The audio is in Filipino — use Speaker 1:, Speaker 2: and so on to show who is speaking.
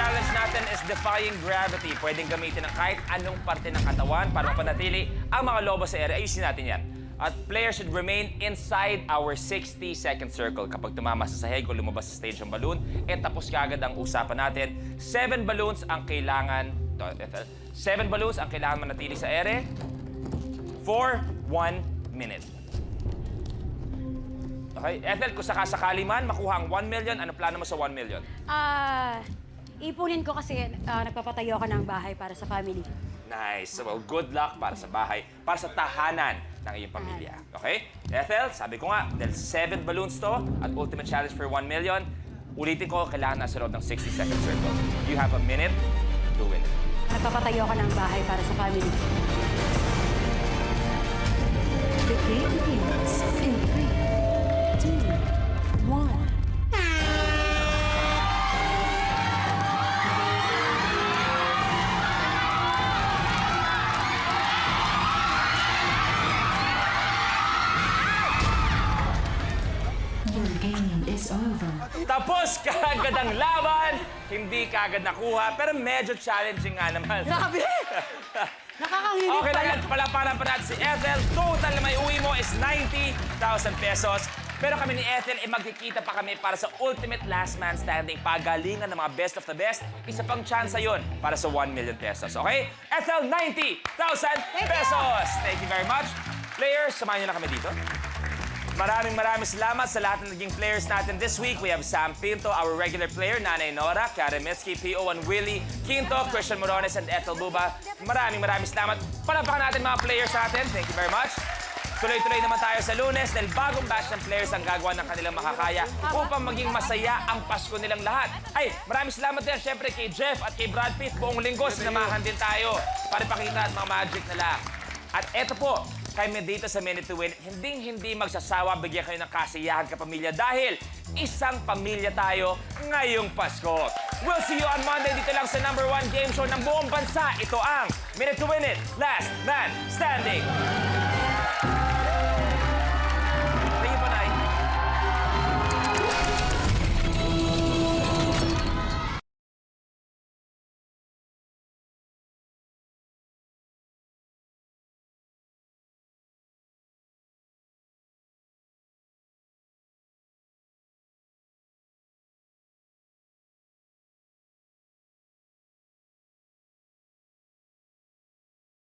Speaker 1: challenge natin is defying gravity. Pwedeng gamitin ng kahit anong parte ng katawan para mapanatili ang mga lobo sa ere. Ayusin natin yan. At players should remain inside our 60-second circle. Kapag tumama sa sahig o lumabas sa stage ang balloon, tapos kaagad ang usapan natin. 7 balloons ang kailangan manatili sa ere for 1 minute. Okay, Ethel, kung sakasakali man makuha ang 1 million, ano plano mo sa 1 million?
Speaker 2: Ipunin ko kasi nagpapatayo ako ng bahay para sa family.
Speaker 1: Nice. So, good luck para sa bahay, para sa tahanan ng iyong pamilya. Okay? Ethel, sabi ko nga, dahil 7 balloons to at ultimate challenge for 1 million, ulitin ko, kailangan nasa loob ng 60-second circle. You have a minute to win.
Speaker 2: Nagpapatayo ako ng bahay para sa family.
Speaker 3: The game begins in 3, 2, 1. Your game is over.
Speaker 1: Tapos kaagad ang laban, hindi kaagad nakuha, pero medyo challenging nga naman.
Speaker 2: Grabe! Nakakahilip
Speaker 1: Okay lang
Speaker 2: pala.
Speaker 1: yan, palaparan pa natin si Ethel. Total na may uwi mo is 90,000 pesos. Pero kami ni Ethel, magkikita pa kami para sa ultimate last man standing. Pagalingan ng mga best of the best. Isa pang chance yun para sa 1 million pesos. Okay? Ethel, 90,000 pesos! Thank you very much. Players, samahan nyo na kami dito. Maraming salamat sa lahat ng naging players natin this week. We have Sam Pinto, our regular player, Nanay Nora, Karen Mitski, P.O. and Willie, Quinto, Christian Morones, and Ethel Buba. Maraming salamat. Palapakan natin mga players natin. Thank you very much. Tuloy-tuloy naman tayo sa Lunes dahil bagong batch ng players ang gagawa ng kanilang makakaya upang maging masaya ang Pasko nilang lahat. Ay, maraming salamat din syempre kay Jeff at kay Brad Pitt. Buong linggo, sinamahan din tayo para ipakita at mga magic nila. At eto po, kami dito sa Minute to Win, hindi magsasawa bigyan kayo ng kasiyahan kapamilya dahil isang pamilya tayo ngayong Pasko. We'll see you on Monday dito lang sa #1 game show ng buong bansa. Ito ang Minute to Win It, Last Man Standing.